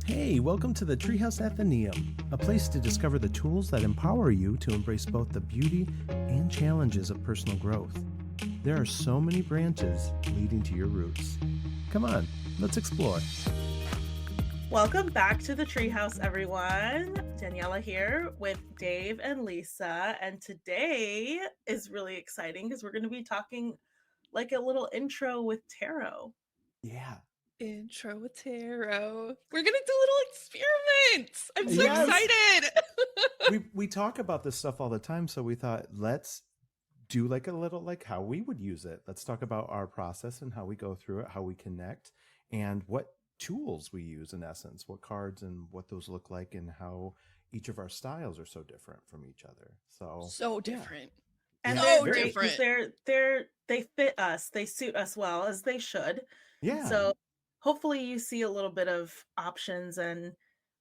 Hey, welcome to the Treehouse Athenaeum, a place to discover the tools that empower you to embrace both the beauty and challenges of personal growth. There are so many branches leading to your roots. Come on, let's explore. Welcome back to the Treehouse, everyone. Daniela here with Dave and Lisa, and today is really exciting because we're going to be talking like a little intro with tarot. Yeah. Intro with tarot. We're gonna do little experiments. I'm so Yes. excited. we talk about this stuff all the time, so we thought let's do like a little like how we would use it. Let's talk about our process and how we go through it, how we connect, and what tools we use in essence, what cards and what those look like, and how each of our styles are so different from each other. So different. And So they're great different. because they fit us, they suit us well, as they should. Yeah. So hopefully you see a little bit of options and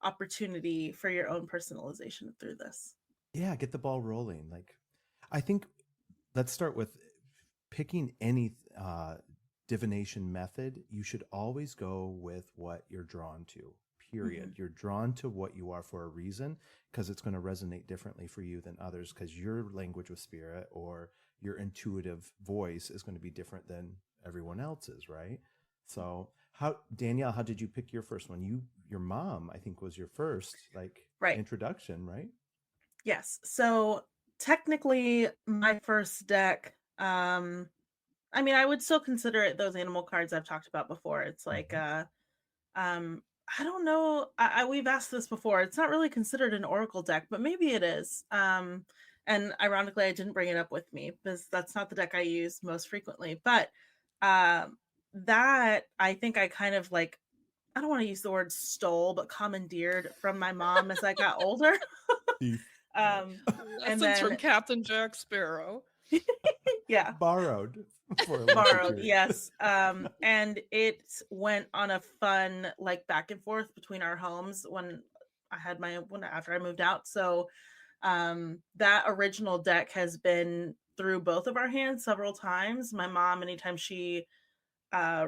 opportunity for your own personalization through this. Yeah, get the ball rolling. Like, I think let's start with picking any divination method. You should always go with what you're drawn to, period. Mhm. You're drawn to what you are for a reason, because it's going to resonate differently for you than others, because your language with spirit or your intuitive voice is going to be different than everyone else's, right? So Danielle, how did you pick your first one? Your mom, I think, was your first Right. introduction, right? Yes. So technically my first deck, I mean, I would still consider it those animal cards I've talked about before. It's like I don't know. We've asked this before. It's not really considered an oracle deck, but maybe it is. And ironically, I didn't bring it up with me because that's not the deck I use most frequently. But that I think I kind of like, I don't want to use the word stole, but commandeered from my mom as I got older. And Lessons then from Captain Jack Sparrow. yeah, Borrowed borrowed, yes. And it went on a fun like back and forth between our homes when after I moved out. So that original deck has been through both of our hands several times. My mom, anytime she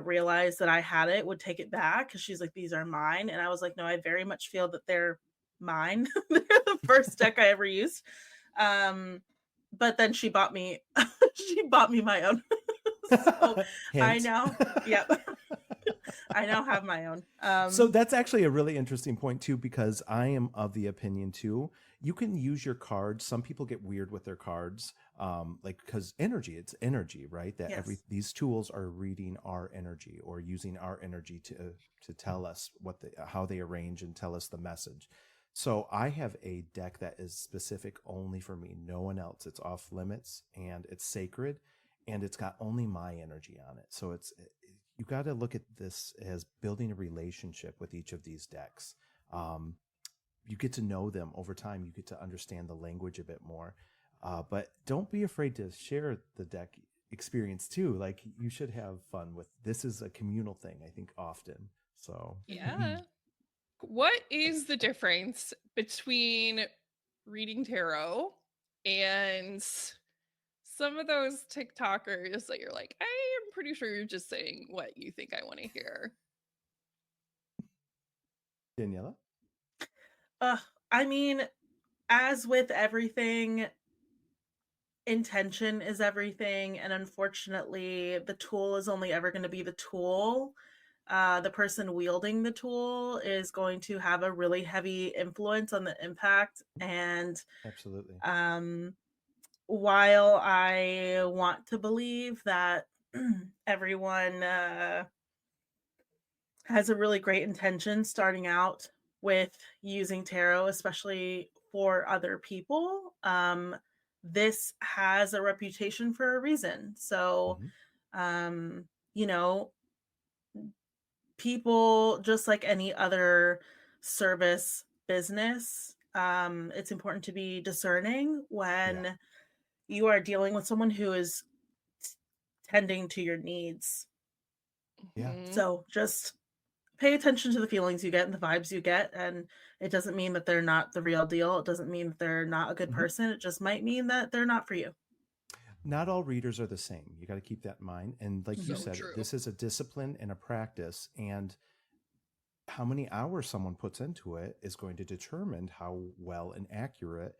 realized that I had it, would take it back because she's like, these are mine. And I was like, no, I very much feel that they're mine. They're the first deck I ever used. But then she bought me my own. So I now I now have my own. So that's actually a really interesting point too, because I am of the opinion too, you can use your cards. Some people get weird with their cards, because it's energy, right? That yes. these tools are reading our energy or using our energy to tell us how they arrange and tell us the message. So I have a deck that is specific only for me, no one else. It's off limits and it's sacred, and it's got only my energy on it. So you got to look at this as building a relationship with each of these decks. You get to know them over time. You get to understand the language a bit more. But don't be afraid to share the deck experience too. Like, you should have fun with this. Is a communal thing, I think, often. So Yeah. What is the difference between reading tarot and some of those TikTokers that you're like, I am pretty sure you're just saying what you think I want to hear? Daniela? I mean, as with everything, intention is everything, and unfortunately the tool is only ever going to be the tool. The person wielding the tool is going to have a really heavy influence on the impact. And Absolutely. While I want to believe that everyone has a really great intention starting out with using tarot, especially for other people, this has a reputation for a reason. So, you know, people, just like any other service business, it's important to be discerning when you are dealing with someone who is tending to your needs. Yeah. So just pay attention to the feelings you get and the vibes you get. And it doesn't mean that they're not the real deal. It doesn't mean that they're not a good person. It just might mean that they're not for you. Not all readers are the same. You got to keep that in mind. And like you So said, true. this is a discipline and a practice. And how many hours someone puts into it is going to determine how well and accurate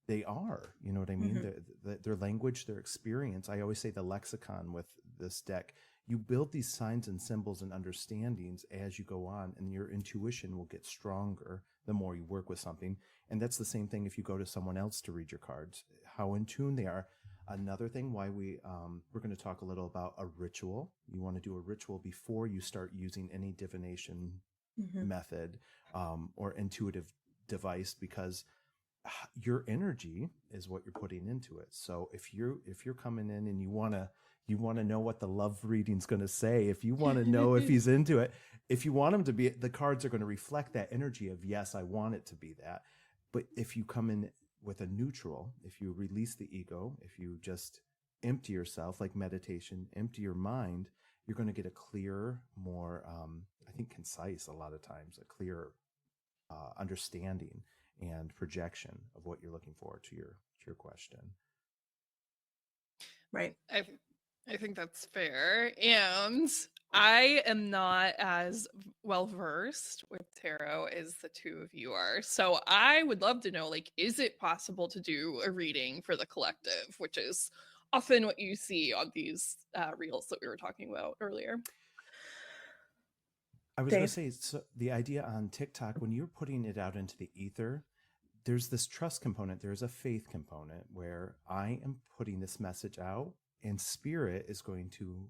they are. You know what I mean? Their language, their experience. I always say the lexicon with this deck. You build these signs and symbols and understandings as you go on, and your intuition will get stronger the more you work with something. And that's the same thing if you go to someone else to read your cards, how in tune they are. Another thing why we're going to talk a little about a ritual. You want to do a ritual before you start using any divination method or intuitive device, because your energy is what you're putting into it. So if you're coming in and you want to know what the love reading's going to say, if you want to know if he's into it, if you want him to be, the cards are going to reflect that energy of, yes, I want it to be that. But if you come in with a neutral, if you release the ego, if you just empty yourself, like meditation, empty your mind, you're going to get a clearer, more, I think, concise, a lot of times, a clearer understanding and projection of what you're looking for to your question. Right. I think that's fair. And I am not as well versed with tarot as the two of you are. So I would love to know, like, is it possible to do a reading for the collective, which is often what you see on these reels that we were talking about earlier? I was going to say, so the idea on TikTok, when you're putting it out into the ether, there's this trust component. There's a faith component where I am putting this message out, and spirit is going to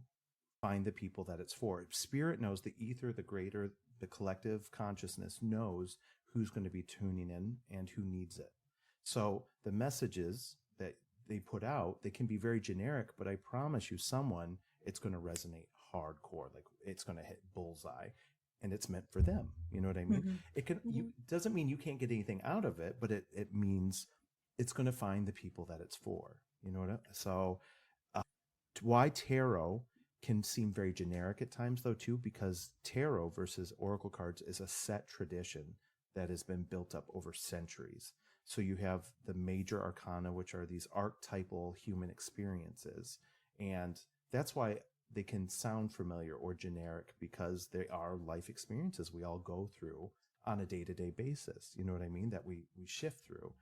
find the people that it's for. Spirit knows, the ether, the greater, the collective consciousness knows who's going to be tuning in and who needs it. So the messages that they put out, they can be very generic, but I promise you someone, it's going to resonate hardcore. Like, it's going to hit bullseye. And it's meant for them. You know what I mean? It can doesn't mean you can't get anything out of it, but it means it's going to find the people that it's for. You know what I mean? So why tarot can seem very generic at times, though, too, because tarot versus oracle cards is a set tradition that has been built up over centuries. So you have the major arcana, which are these archetypal human experiences. And that's why they can sound familiar or generic, because they are life experiences we all go through on a day-to-day basis. You know what I mean? That we shift through.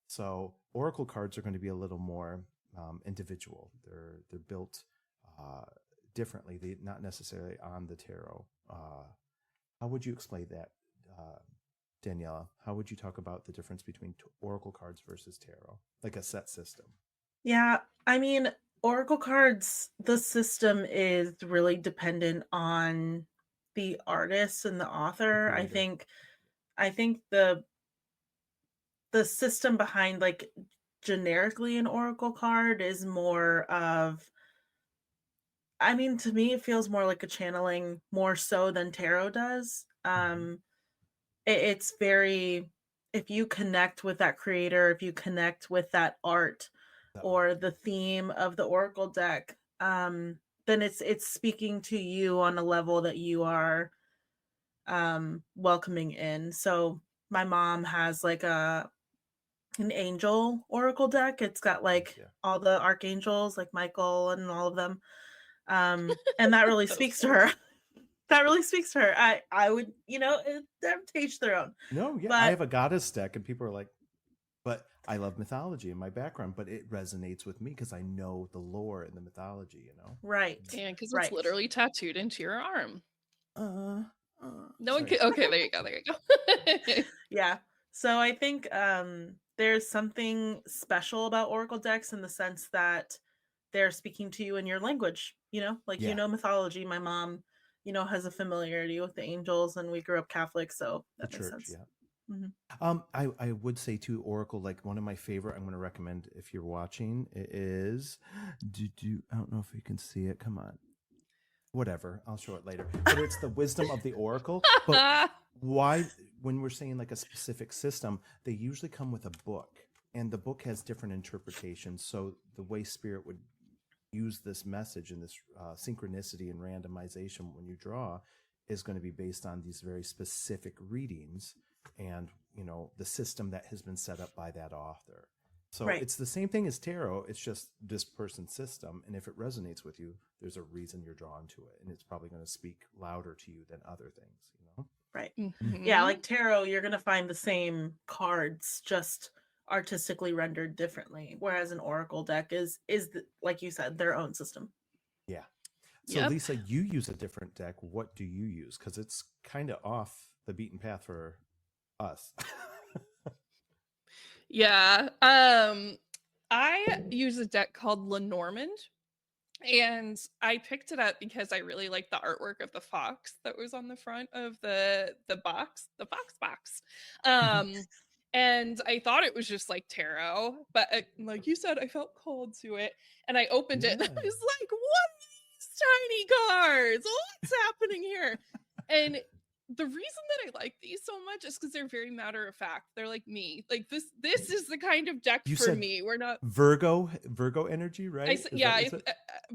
So oracle cards are going to be a little more individual. They're built differently. They're not necessarily on the tarot. How would you explain that, Daniela? How would you talk about the difference between oracle cards versus tarot, like a set system? Yeah, I mean, oracle cards, the system is really dependent on the artist and the author. I think the system behind, like, generically an oracle card is more of, I mean, to me it feels more like a channeling, more so than tarot does. It's very, if you connect with that creator, if you connect with that art or the theme of the oracle deck, then it's speaking to you on a level that you are welcoming in. So my mom has like an angel oracle deck. It's got like all the archangels, like Michael and all of them, and that really speaks to her. That really speaks to her. I would, to each their own. No, yeah, but I have a goddess deck, and people are like, but I love mythology in my background, but it resonates with me because I know the lore and the mythology, you know? Right. And because it's literally tattooed into your arm. No one can. Okay, there you go. Yeah. So I think there's something special about oracle decks in the sense that they're speaking to you in your language, mythology. My mom, has a familiarity with the angels, and we grew up Catholic, so that makes sense. Yeah. I would say too, oracle, like one of my favorite, I'm going to recommend if you're watching, it is, I don't know if you can see it. Come on. Whatever, I'll show it later. But it's the Wisdom of the Oracle. But why, when we're saying like a specific system, they usually come with a book, and the book has different interpretations. So the way spirit would use this message and this synchronicity and randomization when you draw is going to be based on these very specific readings and, the system that has been set up by that author. So it's the same thing as tarot. It's just this person's system. And if it resonates with you, there's a reason you're drawn to it. And it's probably going to speak louder to you than other things, Right. Mhm. Yeah, like tarot, you're gonna find the same cards, just artistically rendered differently. Whereas an oracle deck is like you said, their own system. Yeah. So Yep. Lisa, you use a different deck. What do you use? Because it's kind of off the beaten path for us. Yeah. I use a deck called Lenormand, and I picked it up because I really liked the artwork of the fox that was on the front of the box, the fox box. And I thought it was just like tarot, but like you said, I felt called to it, and I opened it, and I was like, "What are these tiny cards? What's happening here?" And the reason that I like these so much is because they're very matter of fact. They're like me. Like this is the kind of deck You for said me. We're not Virgo energy, right?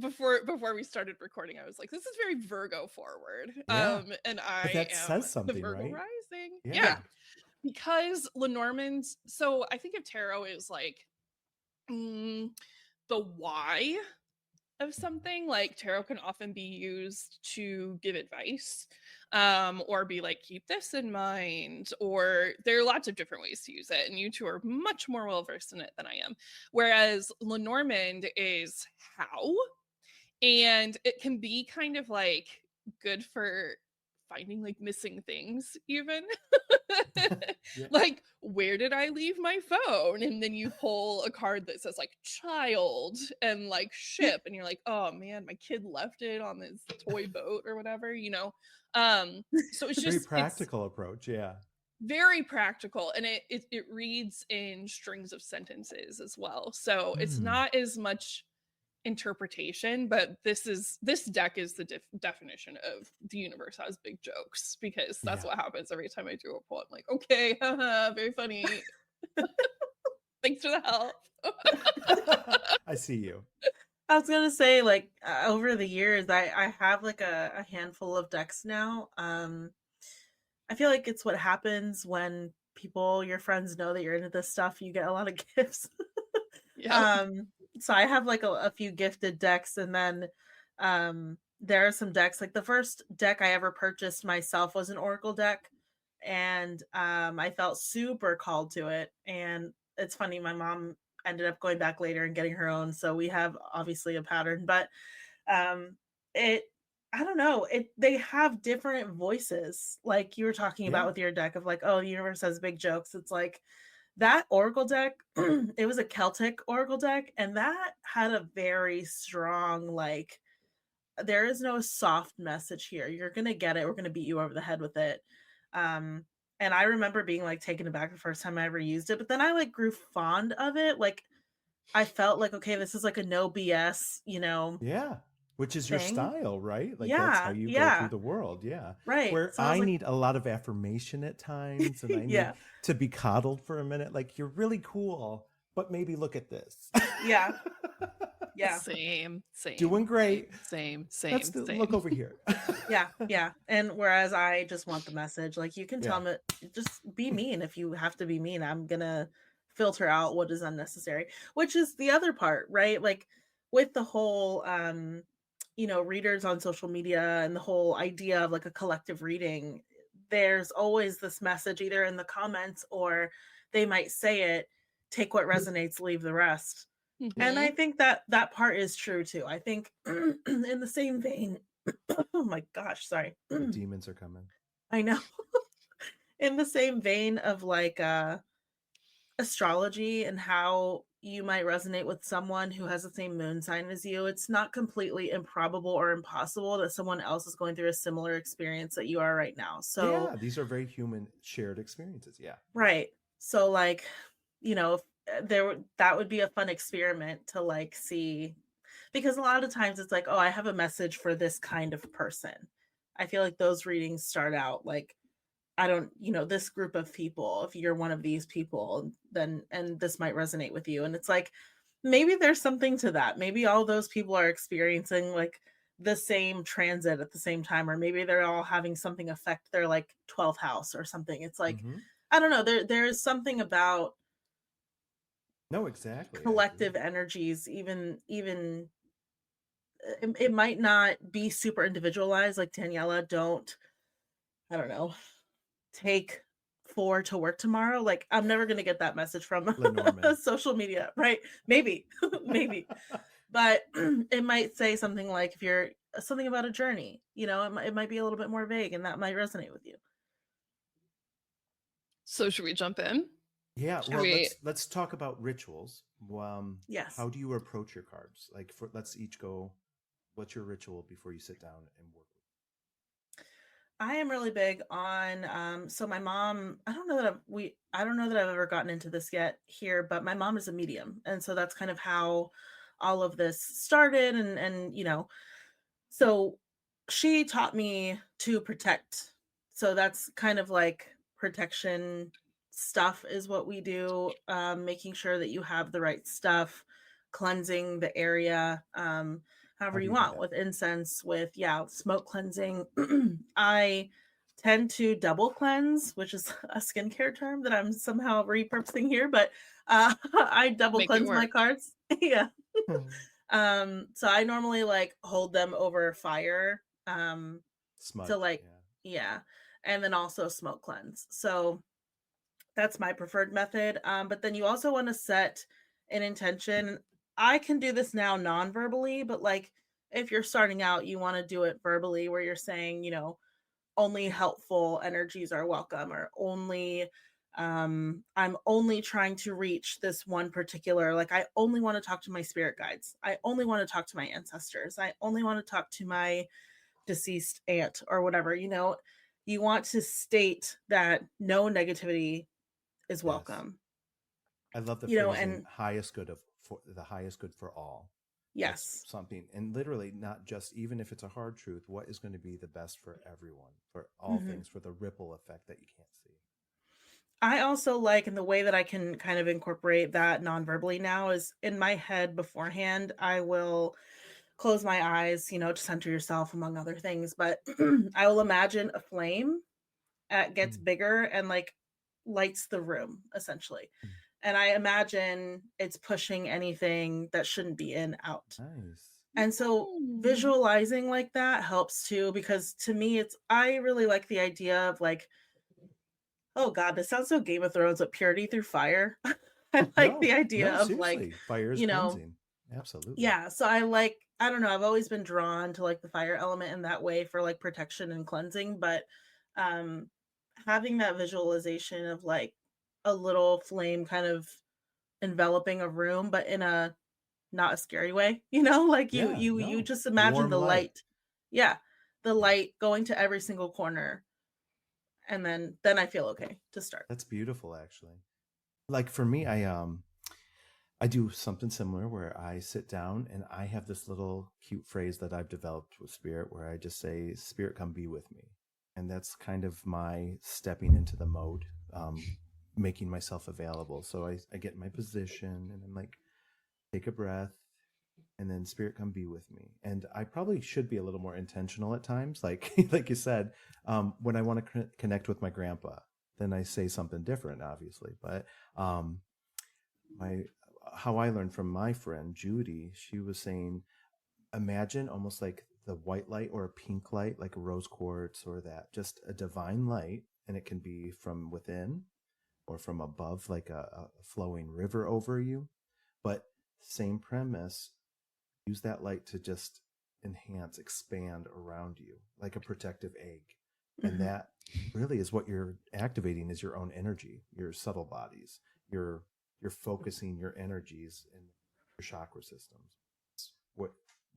before we started recording, I was like, this is very Virgo forward. Yeah. And But I that am says the something, Virgo right? rising. Yeah. Yeah. Because Lenormand, so I think of tarot is like the why of something. Like tarot can often be used to give advice, or be like, keep this in mind, or there are lots of different ways to use it, and you two are much more well versed in it than I am. Whereas Lenormand is how, and it can be kind of like good for finding like missing things even. Yeah. Like, where did I leave my phone? And then you pull a card that says like child and like ship, and you're like, oh man, my kid left it on this toy boat or whatever, you know. So it's Very just practical approach. Yeah. very practical, and it reads in strings of sentences as well, so it's not as much interpretation, but this deck is the definition of the universe has big jokes, because that's what happens every time I do a poem. Like, okay, haha, very funny. Thanks for the help. I see you. I was gonna say, like, over the years, I have like a handful of decks now. I feel like it's what happens when people, your friends, know that you're into this stuff. You get a lot of gifts. Yeah. So I have like a few gifted decks, and then there are some decks. Like the first deck I ever purchased myself was an Oracle deck, and I felt super called to it. And it's funny, my mom ended up going back later and getting her own, so we have obviously a pattern. But it, I don't know, they have different voices, like you were talking about with your deck of like, oh, the universe has big jokes. It's like that Oracle deck, it was a Celtic Oracle deck, and that had a very strong, like, there is no soft message here. You're gonna get it. We're gonna beat you over the head with it. And I remember being like taken aback the first time I ever used it, but then I like grew fond of it. Like I felt like, okay, this is like a no BS, Yeah. Which is your thing. style, right? Like that's how Yeah, you go yeah. through the world. Yeah. Right. Where So I was I like, need a lot of affirmation at times and I need yeah, to be coddled for a minute. Like, you're really cool, but maybe look at this. yeah, yeah. Same. Doing great. Same. Look over here. Yeah. And whereas I just want the message, like you can tell me, just be mean if you have to be mean. I'm gonna filter out what is unnecessary, which is the other part, right? Like with the whole readers on social media and the whole idea of like a collective reading, there's always this message either in the comments or they might say it, take what resonates, leave the rest. And I think that that part is true too. I think in the same vein, oh my gosh, sorry. The demons are coming. I know. In the same vein of like astrology and how you might resonate with someone who has the same moon sign as you, it's not completely improbable or impossible that someone else is going through a similar experience that you are right now. So yeah, these are very human shared experiences. Yeah. right. So like, that would be a fun experiment to like see, because a lot of times it's like, oh, I have a message for this kind of person. I feel like those readings start out like, I don't, this group of people, if you're one of these people, then, and this might resonate with you. And it's like, maybe there's something to that. Maybe all those people are experiencing like the same transit at the same time, or maybe they're all having something affect their like 12th house or something. It's like, I don't know. There is something about no, exactly, collective energies, even it might not be super individualized. Like Daniela, I don't know, take 4 to work tomorrow, like I'm never going to get that message from Lenormand. social media, right? Maybe, maybe, but it might say something like if you're something about a journey, it might be a little bit more vague, and that might resonate with you. So should we jump in? Yeah, Should well, we... let's talk about rituals. Yes. How do you approach your cards? Like, let's each go. What's your ritual before you sit down and work? I am really big on so my mom, I don't know that I've ever gotten into this yet here, but my mom is a medium. And so that's kind of how all of this started, and so she taught me to protect. So that's kind of like protection stuff is what we do, making sure that you have the right stuff, cleansing the area, however How do you you do want, that? with incense, with smoke cleansing. I tend to double cleanse, which is a skincare term that I'm somehow repurposing here, but I double Make it cleanse my work. cards. Yeah. So I normally like hold them over fire, Smudge. to like, yeah, and then also smoke cleanse. So that's my preferred method. But then you also want to set an intention. I can do this now non-verbally, but like if you're starting out, you want to do it verbally, where you're saying, only helpful energies are welcome, or only I'm only trying to reach this one particular, like I only want to talk to my spirit guides, I only want to talk to my ancestors, I only want to talk to my deceased aunt, or whatever. You want to state that no negativity is welcome. I love the And phrasing highest good for the highest good for all. Yes. That's something, and literally not just, even if it's a hard truth, what is going to be the best for everyone, for all things, for the ripple effect that you can't see. I also like, and the way that I can kind of incorporate that non-verbally now is in my head beforehand, I will close my eyes, to center yourself, among other things, but I will imagine a flame gets bigger and like lights the room, essentially. And I imagine it's pushing anything that shouldn't be in out. Nice. And so visualizing like that helps too, because to me, I really like the idea of like, oh God, this sounds so Game of Thrones, but purity through fire. I like the idea of seriously, like, fire is cleansing. Absolutely. Yeah. So I don't know, I've always been drawn to like the fire element in that way for like protection and cleansing, but having that visualization of like a little flame kind of enveloping a room, but in a not a scary way, like you just imagine warm the light. Yeah. The light going to every single corner. And then I feel okay to start. That's beautiful, actually. Like for me, I do something similar where I sit down and I have this little cute phrase that I've developed with spirit where I just say, "Spirit, come be with me." And that's kind of my stepping into the mode, making myself available. So I get in my position and I'm like, take a breath, and then spirit, come be with me. And I probably should be a little more intentional at times, like like you said, when I want to connect with my grandpa, then I say something different, obviously. But my how I learned from my friend Judy, she was saying, imagine almost like the white light or a pink light, like a rose quartz, or that just a divine light, and it can be from within or from above, like a flowing river over you. But same premise, use that light to just enhance, expand around you like a protective egg. And that really is what you're activating, is your own energy, your subtle bodies. You're focusing your energies in your chakra systems. It's what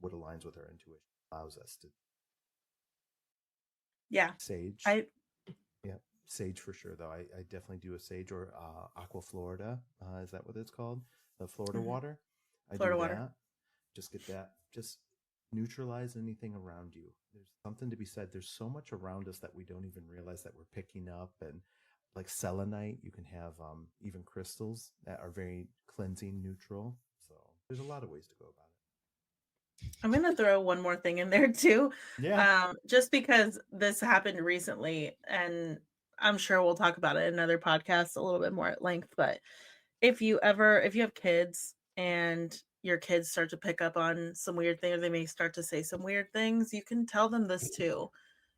aligns with our intuition, allows us to. Yeah. Sage. Yeah, sage for sure, though. I definitely do a sage, or aqua florida. Is that what it's called? The Florida water. Florida water. That. Just get that. Just neutralize anything around you. There's something to be said. There's so much around us that we don't even realize that we're picking up. And like selenite, you can have even crystals that are very cleansing, neutral. So there's a lot of ways to go about it. I'm going to throw one more thing in there too. Yeah. Just because this happened recently, and I'm sure we'll talk about it in another podcast a little bit more at length, but if you have kids and your kids start to pick up on some weird thing, or they may start to say some weird things, you can tell them this too.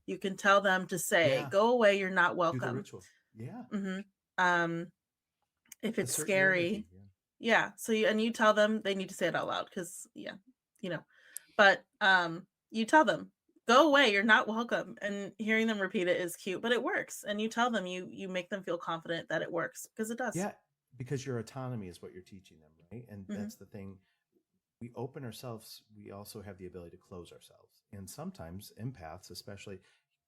You can tell them to say, Yeah. "Go away, you're not Do the welcome." ritual. Yeah. If it's Assert your energy. scary, yeah. So you tell them they need to say it out loud because but you tell them, "Go away, you're not welcome," and hearing them repeat it is cute, but it works. And you tell them, you make them feel confident that it works because it does. Yeah, because your autonomy is what you're teaching them, right? And that's the thing. We open ourselves, we also have the ability to close ourselves. And sometimes empaths, especially,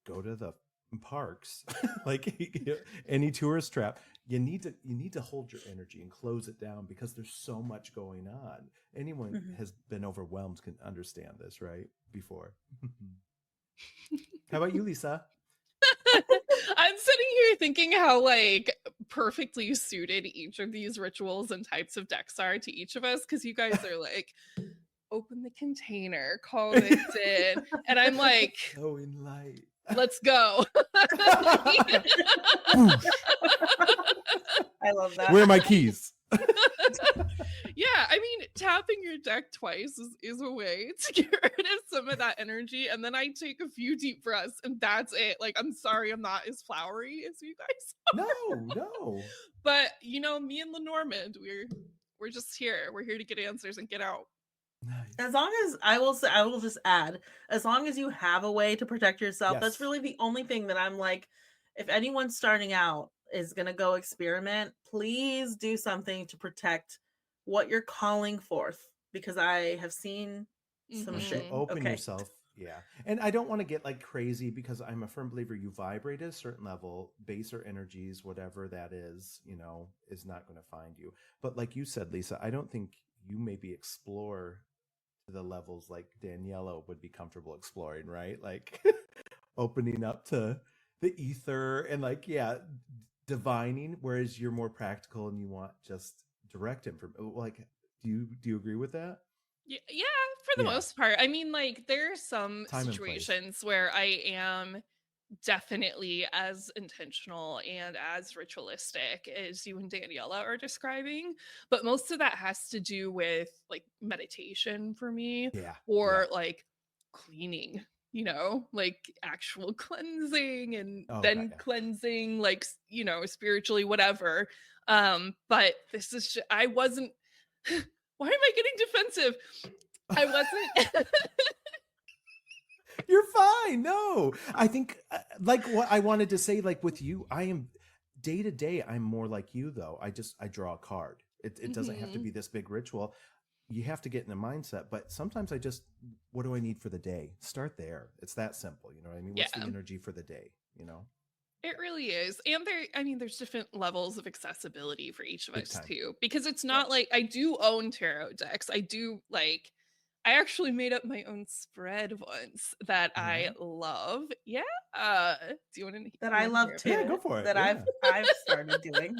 go to the parks, like any tourist trap, you need to hold your energy and close it down because there's so much going on. Anyone has been overwhelmed can understand this, right? Before. How about you, Lisa? I'm sitting here thinking how like perfectly suited each of these rituals and types of decks are to each of us, because you guys are like, open the container, call it in, and I'm like, so in light. Let's go. I love that. Where are my keys? Yeah, I mean, tapping your deck twice is a way to get rid of some of that energy, and then I take a few deep breaths, and that's it. Like, I'm sorry I'm not as flowery as you guys are. No. But, me and Lenormand, we're just here. We're here to get answers and get out. Nice. As long as I will just add, as long as you have a way to protect yourself, that's really the only thing that I'm like, if anyone's starting out is going to go experiment, please do something to protect what you're calling forth, because I have seen some shit. Open yourself. Yeah. And I don't want to get like crazy, because I'm a firm believer you vibrate at a certain level, baser energies, whatever that is not going to find you. But like you said, Lisa, I don't think you maybe explore to the levels like Daniela would be comfortable exploring, right? Like opening up to the ether and divining, whereas you're more practical and you want just direct information. Like, do you agree with that? Yeah, for the most part. I mean, like, there are some situations where I am definitely as intentional and as ritualistic as you and Daniela are describing, but most of that has to do with like meditation for me, or like cleaning, like actual cleansing, and then cleansing, like, spiritually, whatever. But this is I wasn't why am I getting defensive? I wasn't You're fine. No, I think like what I wanted to say, like with you, I am day to day. I'm more like you though. I draw a card. It doesn't have to be this big ritual. You have to get in a mindset, but sometimes what do I need for the day? Start there. It's that simple. You know what I mean? What's the energy for the day? It really is. And there's different levels of accessibility for each of us too, because it's not like I do own tarot decks. I actually made up my own spread once that I love. Yeah. Do you want to? That I love too. Yeah, go for it. That I've started doing.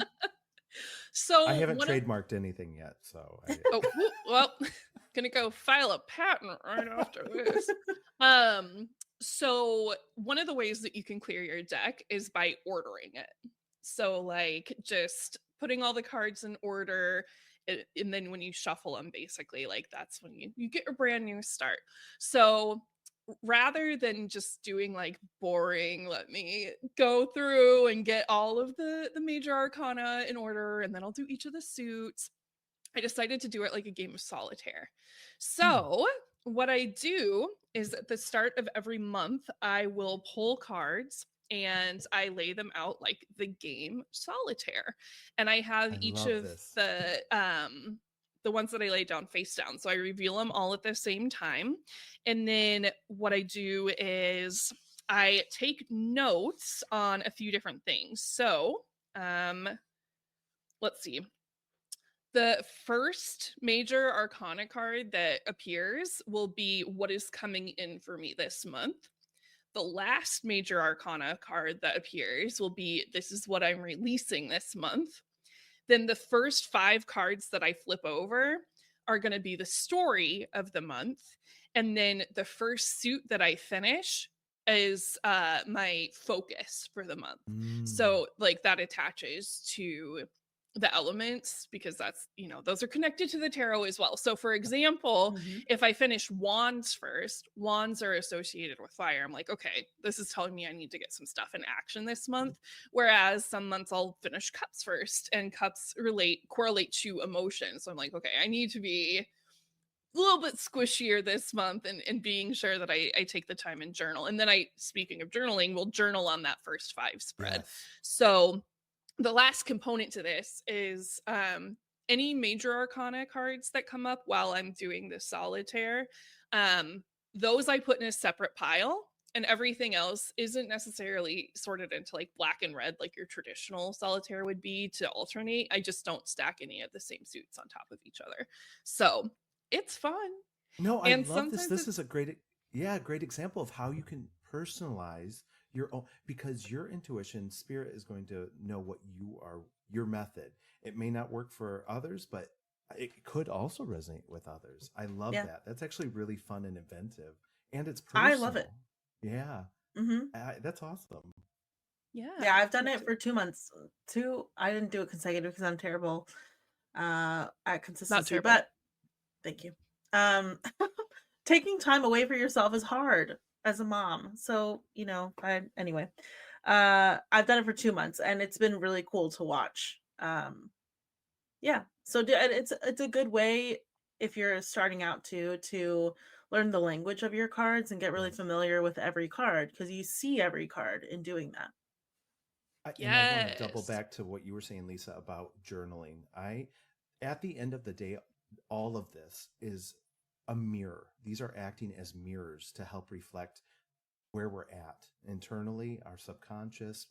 So I haven't trademarked anything yet. So. Well, gonna go file a patent right after this. So one of the ways that you can clear your deck is by ordering it. So like just putting all the cards in order, and then when you shuffle them, basically, like that's when you get a brand new start. So rather than just doing like boring, let me go through and get all of the major arcana in order, and then I'll do each of the suits, I decided to do it like a game of solitaire. So what I do is at the start of every month, I will pull cards and I lay them out like the game solitaire. And I have each of the ones that I lay down face down. So I reveal them all at the same time. And then what I do is I take notes on a few different things. So let's see. The first major arcana card that appears will be what is coming in for me this month. The last major arcana card that appears will be this is what I'm releasing this month. Then the first 5 cards that I flip over are going to be the story of the month. And then the first suit that I finish is my focus for the month. So like that attaches to the elements, because that's, those are connected to the tarot as well. So for example, Mhm. if I finish wands first, wands are associated with fire. I'm like, okay, this is telling me I need to get some stuff in action this month. Whereas some months I'll finish cups first, and cups correlate to emotion. So I'm like, okay, I need to be a little bit squishier this month, and being sure that I take the time and journal. And then speaking of journaling, will journal on that first 5 spread. Yes. So the last component to this is any major arcana cards that come up while I'm doing the solitaire. Those I put in a separate pile, and everything else isn't necessarily sorted into like black and red like your traditional solitaire would be to alternate. I just don't stack any of the same suits on top of each other. So it's fun. No, I And love this. sometimes This it's is a great example of how you can personalize your own, because your intuition, spirit is going to know what your method. It may not work for others, but it could also resonate with others. I love Yeah. that. That's actually really fun and inventive, and it's I personal. love it. Yeah, Hmm. that's awesome. Yeah, I've done it for 2 months. I didn't do it consecutive because I'm terrible at not consistency, terrible. but thank you. Taking time away for yourself is hard as a mom. So, anyway. I've done it for 2 months, and it's been really cool to watch. Yeah. So it's a good way if you're starting out to learn the language of your cards and get really Yes. familiar with every card, because you see every card in doing that. And I want to double Yes. back to what you were saying, Lisa, about journaling. At the end of the day, all of this is a mirror. These are acting as mirrors to help reflect where we're at internally, our subconscious,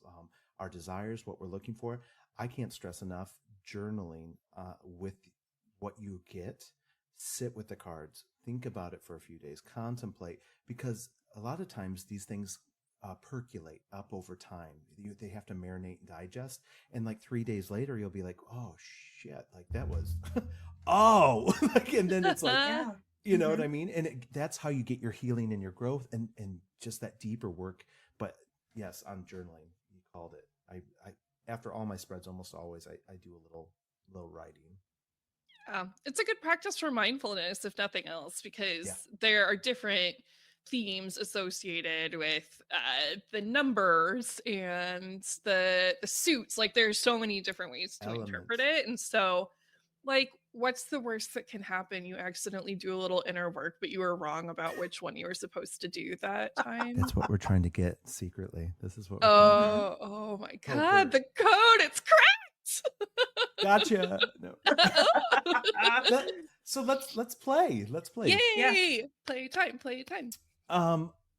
our desires, what we're looking for. I can't stress enough journaling with what you get. Sit with the cards, think about it for a few days, contemplate, because a lot of times these things percolate up over time. They have to marinate and digest. And like 3 days later, you'll be like, oh shit, like that was, oh, and then it's like, Yeah. you know what I mean? And that's how you get your healing and your growth and just that deeper work. But yes, on journaling, you called it. I after all my spreads, almost always, I do a little writing. It's a good practice for mindfulness, if nothing else, because Yeah. there are different themes associated with the numbers and the suits. Like there's so many different ways to interpret Elements. it. And so like what's the worst that can happen? You accidentally do a little inner work, but you were wrong about which one you were supposed to do that time. That's what we're trying to get secretly. This is what we're Oh my God, the code, it's cracked. Gotcha. No. So let's play. Let's play. Yay! Yeah. Playtime.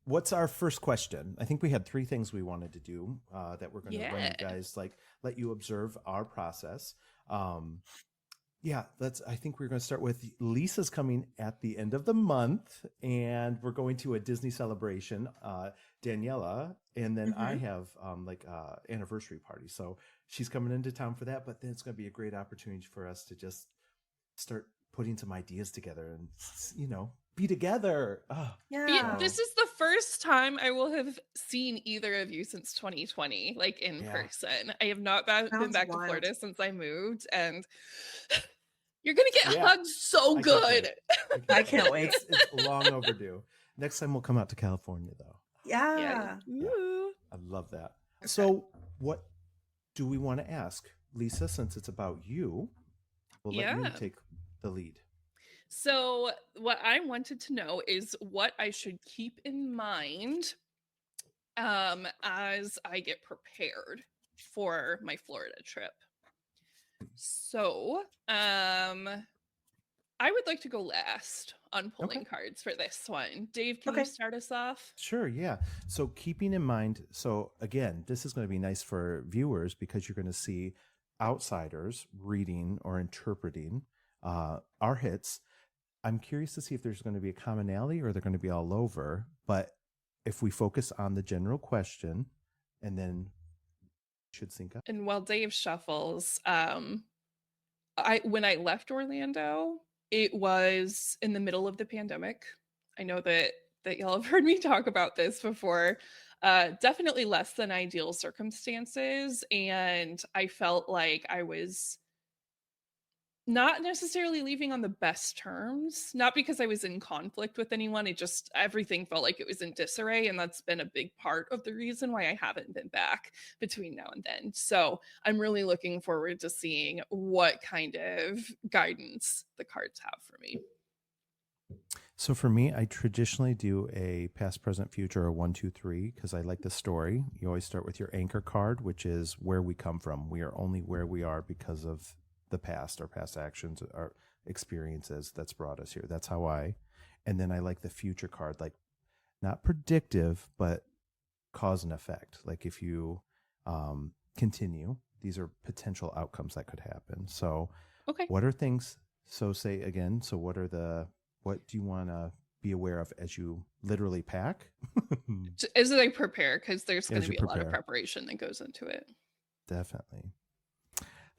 What's our first question? I think we had 3 things we wanted to do that we're going to run you guys, like let you observe our process. Yeah, I think we're going to start with Lisa's coming at the end of the month, and we're going to a Disney celebration, Daniela, and then I have anniversary party. So she's coming into town for that, but then it's going to be a great opportunity for us to just start putting some ideas together and, be together. Oh, Yeah. This is the first time I will have seen either of you since 2020, like in person. I have not been back to Florida since I moved, and you're gonna get hugged so good. I can't wait. It's long overdue. Next time we'll come out to California, though. Yeah. I love that. So what do we want to ask? Lisa, since it's about you, we'll let you take the lead. So what I wanted to know is what I should keep in mind as I get prepared for my Florida trip. So I would like to go last on pulling cards for this one. Dave, can you start us off? Sure, yeah. So keeping in mind, again, this is going to be nice for viewers because you're going to see outsiders reading or interpreting our hits. I'm curious to see if there's going to be a commonality or they're going to be all over. But if we focus on the general question, and then should sync up. And while Dave shuffles, when I left Orlando, it was in the middle of the pandemic. I know that y'all have heard me talk about this before. Definitely less than ideal circumstances, and I felt like I was not necessarily leaving on the best terms, not because I was in conflict with anyone. It just, everything felt like it was in disarray. And that's been a big part of the reason why I haven't been back between now and then. So I'm really looking forward to seeing what kind of guidance the cards have for me. So for me, I traditionally do a past, present, future, or 1, 2, 3, because I like the story. You always start with your anchor card, which is where we come from. We are only where we are because of the past, our past actions, our experiences that's brought us here. That's how and then I like the future card, like not predictive, but cause and effect. Like if you continue, these are potential outcomes that could happen. So Okay. what are things? So say again, so what do you want to be aware of as you literally pack? As I prepare, because there's going As to you be a lot of prepare. preparation that goes into it. Definitely.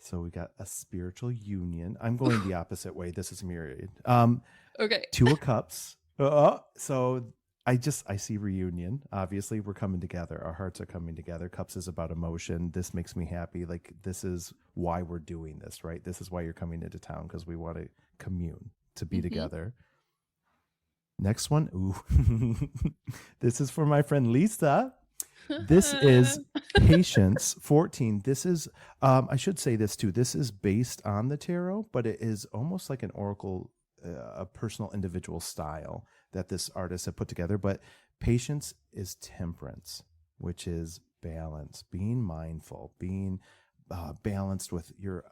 So we got a spiritual union. I'm going the opposite way. This is myriad. Okay. 2 of Cups. So I see reunion. Obviously, we're coming together. Our hearts are coming together. Cups is about emotion. This makes me happy. Like, this is why we're doing this, right? This is why you're coming into town, because we want to commune, to be together. Next one. Ooh. This is for my friend Lisa. This is Patience 14. This is, I should say this too. This is based on the tarot, but it is almost like an oracle, a personal individual style that this artist had put together. But patience is temperance, which is balance, being mindful, being balanced with your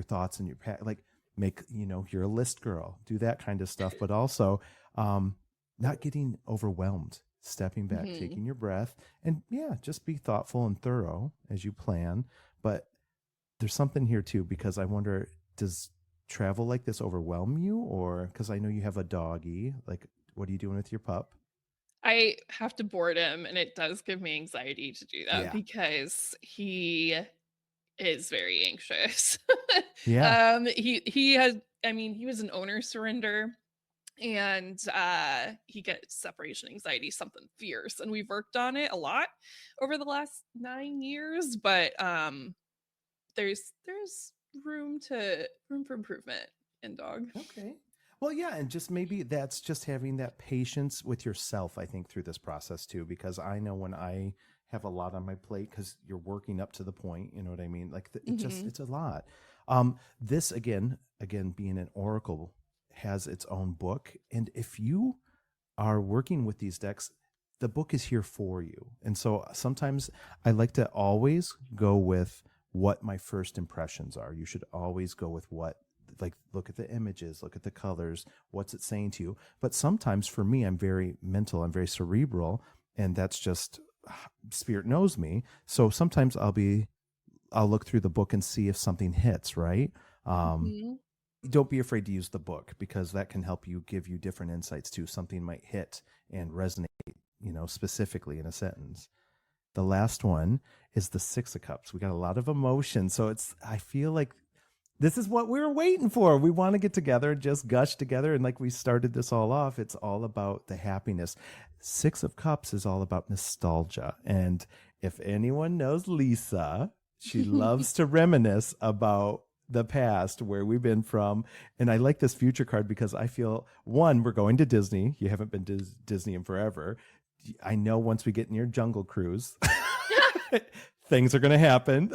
thoughts and your like make, you're a list girl, do that kind of stuff, but also not getting overwhelmed. Stepping back, taking your breath, and just be thoughtful and thorough as you plan. But there's something here too, because I wonder, does travel like this overwhelm you? Or because I know you have a doggy, like what are you doing with your pup? I have to board him, and it does give me anxiety to do that because he is very anxious. Yeah. He has, I mean, he was an owner surrender, and he gets separation anxiety, something fierce, and we've worked on it a lot over the last 9 years, but there's room for improvement in dog. Okay. Well, yeah, and just maybe that's just having that patience with yourself, I think, through this process too, because I know when I have a lot on my plate, because you're working up to the point, you know what I mean? Like it's a lot. This again being an oracle has its own book, and if you are working with these decks, the book is here for you. And so sometimes I like to always go with what my first impressions are. You should always go with what, like, look at the images, look at the colors, what's it saying to you. But sometimes for me, I'm very mental, I'm very cerebral, and that's just spirit knows me. So sometimes I'll look through the book and see if something hits, right? Don't be afraid to use the book, because that can help you, give you different insights too. Something might hit and resonate, specifically in a sentence. The last one is the 6 of Cups. We got a lot of emotion. So I feel like this is what we were waiting for. We want to get together and just gush together. And like we started this all off, it's all about the happiness. 6 of Cups is all about nostalgia. And if anyone knows Lisa, she loves to reminisce about the past, where we've been from. And I like this future card because I feel, one, we're going to Disney. You haven't been to Disney in forever. I know once we get in your Jungle Cruise, things are going to happen.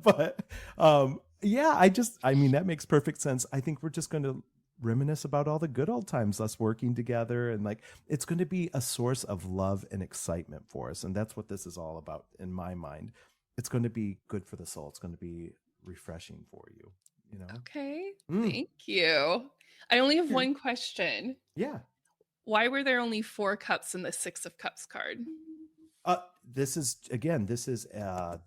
But I mean, that makes perfect sense. I think we're just going to reminisce about all the good old times, us working together. And like, it's going to be a source of love and excitement for us. And that's what this is all about in my mind. It's going to be good for the soul. It's going to be refreshing for you, Okay. Thank you. I only have one question. Yeah. Why were there only 4 cups in the 6 of Cups card? This is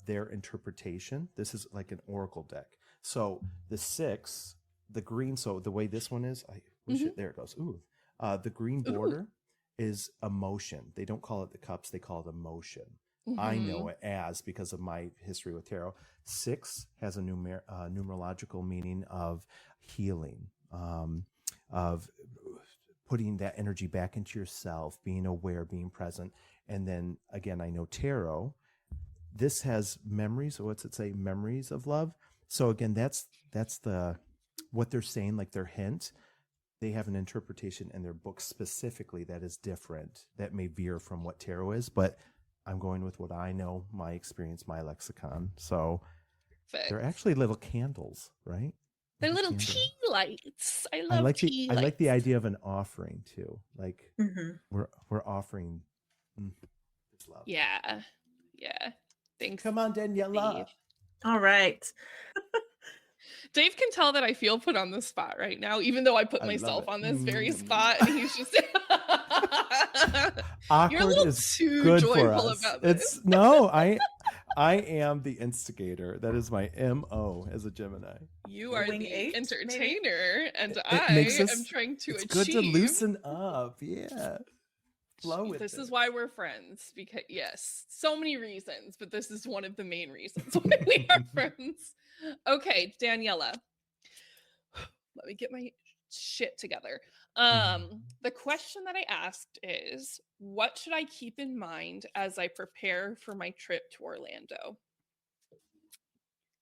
their interpretation. This is like an oracle deck. So the 6, the green. So the way this one is, I wish it. There it goes. Ooh, the green border is emotion. They don't call it the cups. They call it emotion. I know it as, because of my history with tarot. 6 has a numerological meaning of healing, of putting that energy back into yourself, being aware, being present. And then again, I know tarot, this has memories. So what's it say? Memories of love. So again, that's the what they're saying, like their hint, they have an interpretation in their book specifically that is different, that may veer from what tarot is, but I'm going with what I know, my experience, my lexicon. So they're actually little candles, right? They're little candle. tea lights. I love tea I lights. like the idea of an offering too. Like Mhm. we're offering this love. Yeah. Thanks. Come on, Daniela. Dave. All right. Dave can tell that I feel put on the spot right now, even though I put myself on this very spot, and he's just awkward. You're a little is too good joyful for us. about this. I am the instigator. That is my MO as a Gemini. You are Wing the 8, entertainer, and makes I us, am trying to it's achieve. good to loosen up. Yeah. Flow with this it. is why we're friends, because yes, so many reasons, but this is one of the main reasons why we are friends. Okay, Daniela, let me get my shit together. The question that I asked is, what should I keep in mind as I prepare for my trip to Orlando?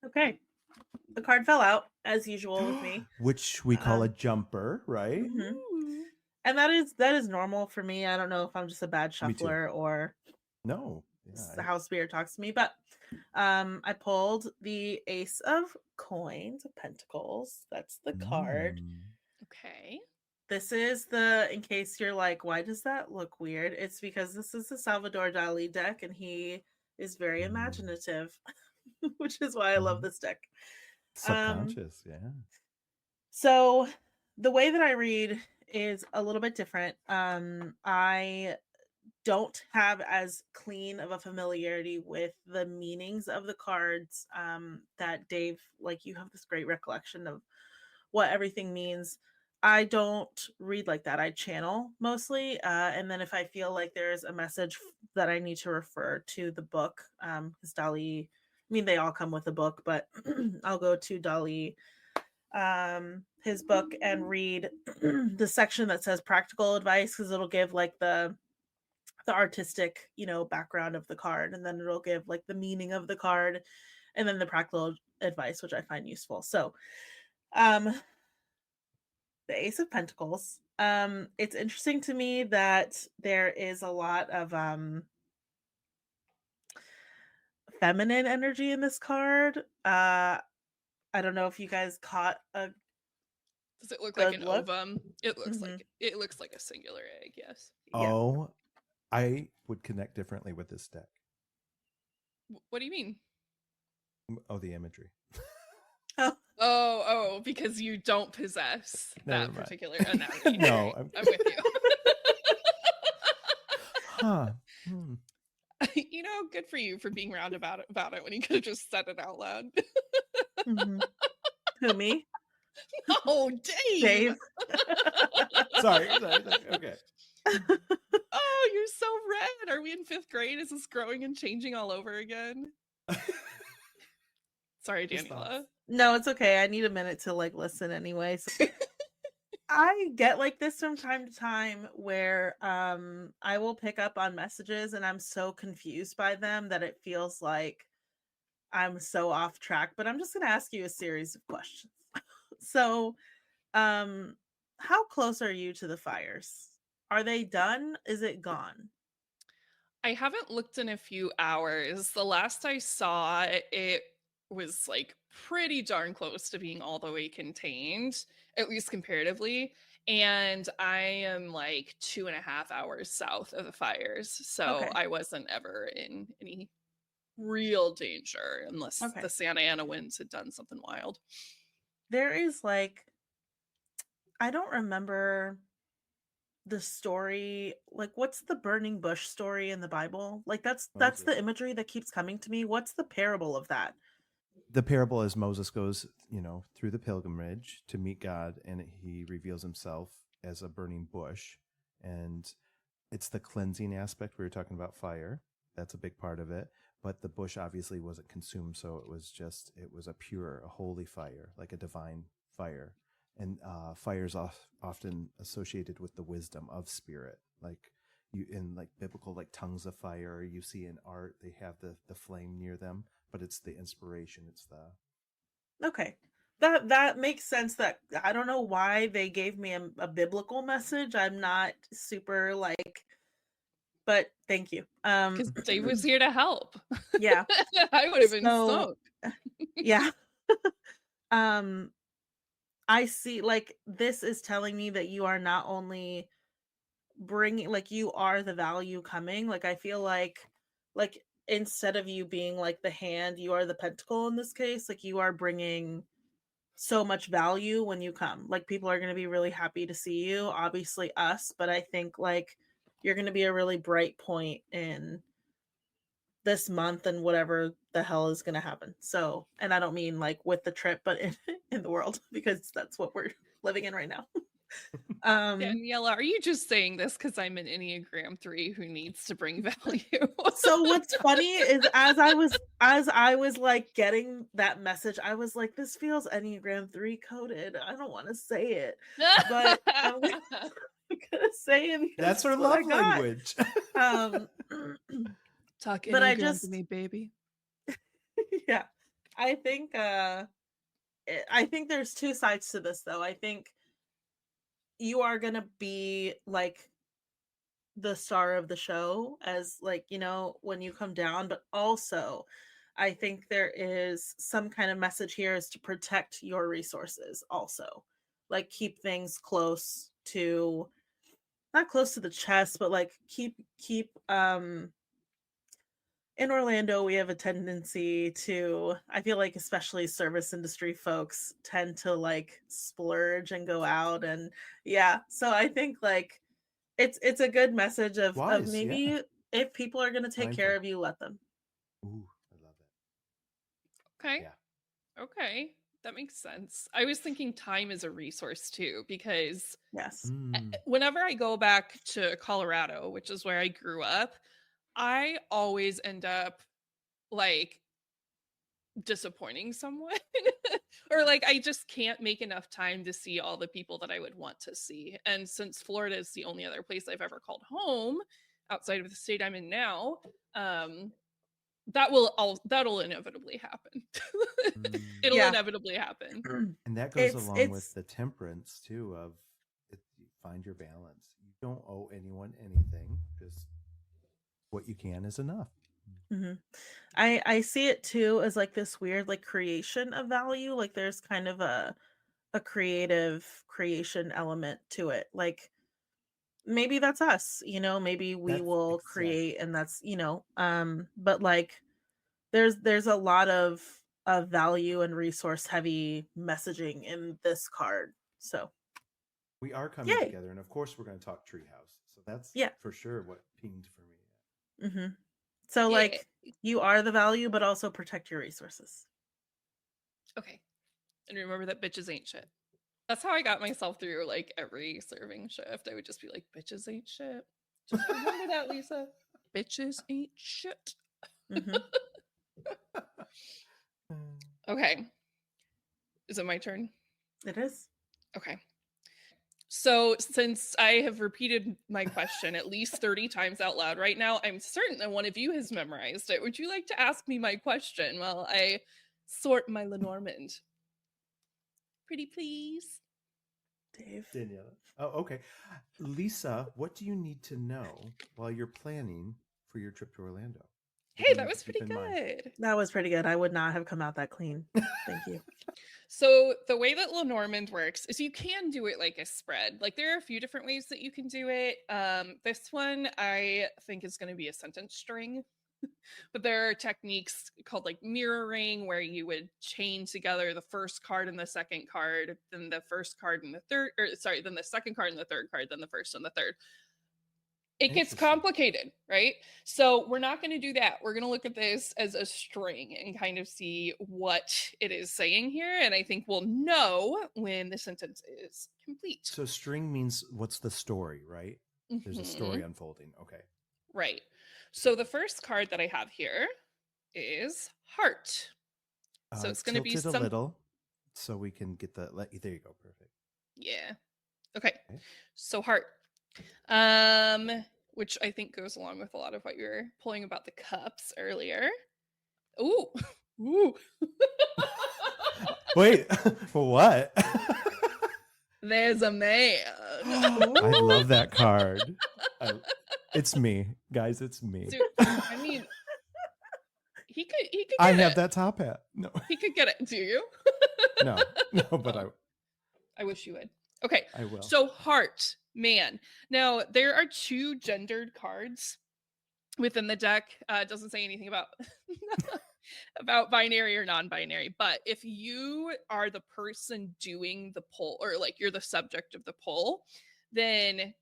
Okay. The card fell out, as usual with me. Which we call a jumper, right? Mm-hmm. And that is normal for me. I don't know if I'm just a bad shuffler or no. The house spirit talks to me, but I pulled the Ace of Coins, of Pentacles. That's the card. Okay. This is in case you're like, why does that look weird? It's because this is the Salvador Dali deck, and he is very imaginative, which is why I love this deck. Subconscious, yeah. So the way that I read is a little bit different. I don't have as clean of a familiarity with the meanings of the cards that Dave, like, you have this great recollection of what everything means. I don't read like that. I channel mostly, and then if I feel like there's a message that I need to refer to the book, because Dali, I mean, they all come with a book, but I'll go to Dali, his book, and read the section that says practical advice, because it'll give like the artistic, background of the card, and then it'll give like the meaning of the card, and then the practical advice, which I find useful. So, the Ace of Pentacles. It's interesting to me that there is a lot of feminine energy in this card. I don't know if you guys caught a. Does it look like an ovum? It looks like a singular egg. Yes. Oh, I would connect differently with this deck. What do you mean? Oh, the imagery. Oh, because you don't possess that particular anatomy. No, I'm with you. Good for you for being roundabout about it when you could have just said it out loud. Who, me? No, Dave. Sorry. Okay. Oh, you're so red. Are we in 5th grade? Is this growing and changing all over again? Sorry, Daniela. No, it's okay. I need a minute to listen anyway. So. I get like this from time to time where I will pick up on messages and I'm so confused by them that it feels like I'm so off track, but I'm just going to ask you a series of questions. So, how close are you to the fires? Are they done? Is it gone? I haven't looked in a few hours. The last I saw, it was pretty darn close to being all the way contained, at least comparatively. And I am 2.5 hours south of the fires. So I wasn't ever in any real danger unless the Santa Ana winds had done something wild. There is I don't remember the story, what's the burning bush story in the Bible? That's the imagery that keeps coming to me. What's the parable of that? The parable is Moses goes, through the pilgrimage to meet God, and he reveals himself as a burning bush. And it's the cleansing aspect. We were talking about fire. That's a big part of it. But the bush obviously wasn't consumed, so it was a pure, a holy fire, like a divine fire. And fire is often associated with the wisdom of spirit. In biblical tongues of fire, you see in art, they have the flame near them, but it's the inspiration. It's the... Okay. That makes sense. That I don't know why they gave me a biblical message. I'm not super like, but thank you. Because Dave was here to help. Yeah. I would have been So, stoked. yeah. I see, like, this is telling me that you are not only bringing, like, you are the value coming. Like, I feel like instead of you being like the hand, you are the pentacle in this case. Like, you are bringing so much value when you come. Like, people are going to be really happy to see you, obviously us, but I think like you're going to be a really bright point in this month and whatever the hell is going to happen. So, and I don't mean like with the trip, but in the world, because that's what we're living in right now. Daniela, are you just saying this because I'm an Enneagram 3 who needs to bring value? So what's funny is as I was like getting that message, I was like, this feels Enneagram 3 coded. I don't want to say it, but I'm gonna say it because That's her love language. Talk but I Enneagram just to me, baby. yeah, I think there's two sides to this though. I think you are gonna be like the star of the show, as like, you know, when you come down, but also I think there is some kind of message here is to protect your resources also. Like, keep things close to, not close to the chest, but like keep in Orlando, we have a tendency to, I feel like especially service industry folks tend to like splurge and go out, and yeah. So I think like it's a good message of Wise, maybe yeah. if people are going to take Mindful. care of you, let them. Ooh, I love it. Okay. Yeah. Okay. That makes sense. I was thinking time is a resource too, because Yes. whenever I go back to Colorado, which is where I grew up, I always end up like disappointing someone or like I just can't make enough time to see all the people that I would want to see. And since Florida is the only other place I've ever called home outside of the state I'm in now, that'll inevitably happen. It'll inevitably happen. And that goes along with the temperance too of you find your balance. You don't owe anyone anything. Just what you can is enough. Mm-hmm. I see it too as like this weird like creation of value. Like there's kind of a creative creation element to it. Like maybe that's us, you know, maybe we will create, and that's, you know, but like there's a lot of value and resource heavy messaging in this card. So we are coming together, and of course we're going to talk Treehouse. So that's for sure what pinged for me. Mm-hmm. So like you are the value, but also protect your resources. Okay. And remember that bitches ain't shit. That's how I got myself through like every serving shift. I would just be like, bitches ain't shit. Just remember that, Lisa. Bitches ain't shit. Mm-hmm. Okay. Is it my turn? It is. Okay. So since I have repeated my question at least 30 times out loud right now, I'm certain that one of you has memorized it. Would you like to ask me my question while I sort my Lenormand? Pretty please. Dave. Daniela. Oh, okay. Lisa, what do you need to know while you're planning for your trip to Orlando? Hey, that was pretty good. That was pretty good. I would not have come out that clean. Thank you. So the way that Lenormand works is you can do it like a spread. Like there are a few different ways that you can do it. This one I think is going to be a sentence string. But there are techniques called like mirroring where you would chain together the first card and the second card, then the first card and the third, or sorry, then the second card and the third card, then the first and the third. It gets complicated, right? So we're not going to do that. We're going to look at this as a string and kind of see what it is saying here. And I think we'll know when the sentence is complete. So string means what's the story, right? There's a story unfolding. Okay. Right. So the first card that I have here is heart. So it's going to be a little so we can get the, there you go. Perfect. Yeah. Okay. So heart. Which I think goes along with a lot of what you were pulling about the cups earlier. Ooh. Wait, what? There's a man. I love that card. It's me, guys. It's me. Dude, I mean, he could get I it. have that top hat. No, He could get it. Do you? no, but I wish you would. Okay. I will. So heart, man. Now there are 2 gendered cards within the deck. It doesn't say anything about about binary or non-binary, but if you are the person doing the poll, or like you're the subject of the poll, then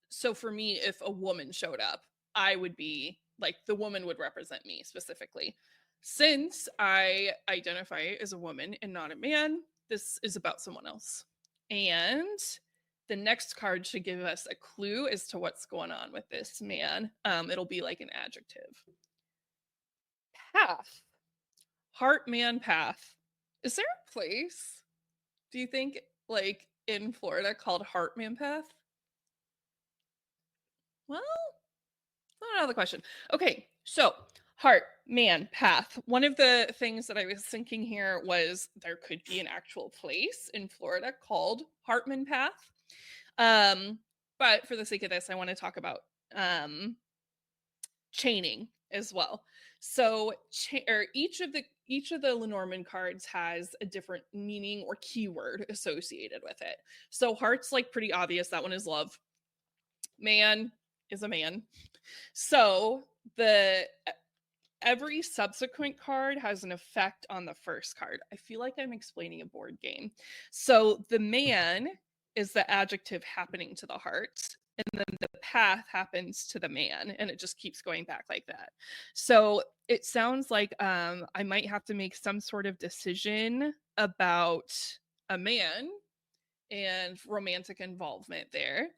so for me, if a woman showed up, I would be like, the woman would represent me specifically. Since I identify as a woman and not a man, this is about someone else. And the next card should give us a clue as to what's going on with this man. It'll be like an adjective. Path. Heart, man, path. Is there a place, do you think, like in Florida called Heart, man, path? Well, not out of the question. Okay, so heart, man, path. One of the things that I was thinking here was there could be an actual place in Florida called Hartman Path. But for the sake of this, I want to talk about chaining as well. So each of the Lenormand cards has a different meaning or keyword associated with it. So heart's like pretty obvious. That one is love. Man is a man. So every subsequent card has an effect on the first card. I feel like I'm explaining a board game. So the man is the adjective happening to the heart, and then the path happens to the man, and it just keeps going back like that. So it sounds like I might have to make some sort of decision about a man and romantic involvement there.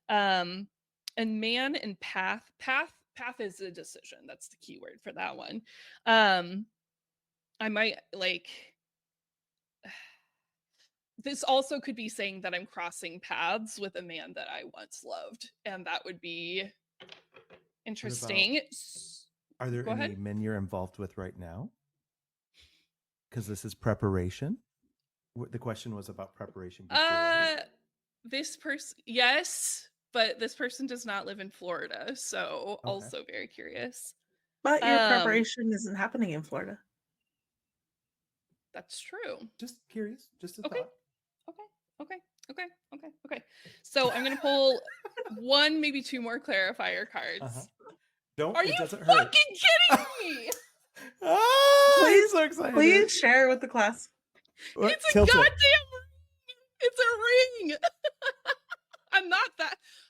And man and path is a decision. That's the keyword for that one. I might like, this also could be saying that I'm crossing paths with a man that I once loved, and that would be interesting. Are there any men you're involved with right now? Because this is preparation. The question was about preparation before. This person, yes, but this person does not live in Florida, so okay. Also very curious. But your preparation isn't happening in Florida. That's true. Just curious, just a okay. thought. Okay. So I'm gonna pull one, maybe 2 more clarifier cards. Don't. Are you fucking kidding me? Please, so excited. Please share with the class. It's a goddamn ring. It's a ring.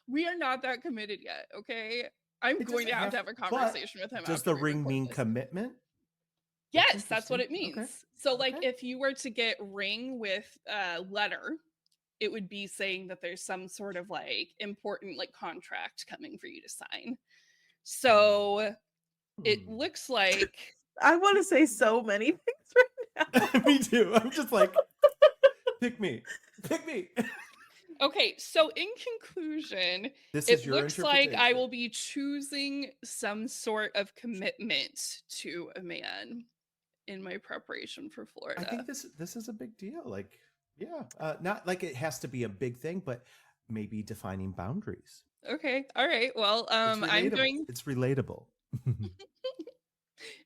We are not that committed yet, okay? I'm going to have a conversation with him. Does the ring mean commitment? Yes, that's what it means. Okay. So like if you were to get ring with letter, it would be saying that there's some sort of like important like contract coming for you to sign. So it looks like I want to say so many things right now. Me too. I'm just like, pick me. Okay, so in conclusion, it looks like I will be choosing some sort of commitment to a man in my preparation for Florida. I think this is a big deal. Like, yeah, not like it has to be a big thing, but maybe defining boundaries. Okay, all right. Well, It's relatable.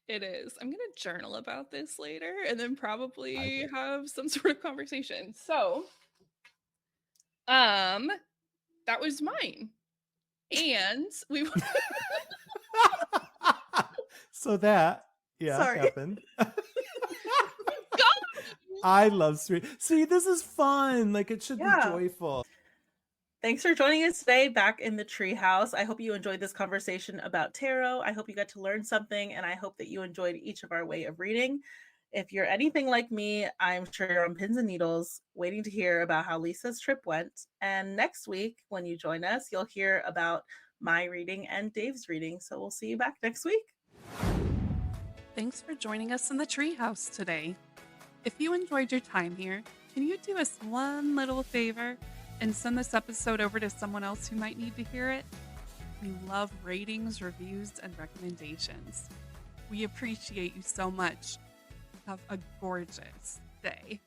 It is. I'm gonna journal about this later, and then probably have some sort of conversation. So. That was mine. And we So that happened. I love sweet. See, this is fun. Like it should be joyful. Thanks for joining us today back in the Treehouse. I hope you enjoyed this conversation about tarot. I hope you got to learn something, and I hope that you enjoyed each of our way of reading. If you're anything like me, I'm sure you're on pins and needles waiting to hear about how Lisa's trip went. And next week, when you join us, you'll hear about my reading and Dave's reading. So we'll see you back next week. Thanks for joining us in the Treehouse today. If you enjoyed your time here, can you do us one little favor and send this episode over to someone else who might need to hear it? We love ratings, reviews, and recommendations. We appreciate you so much. have a gorgeous day.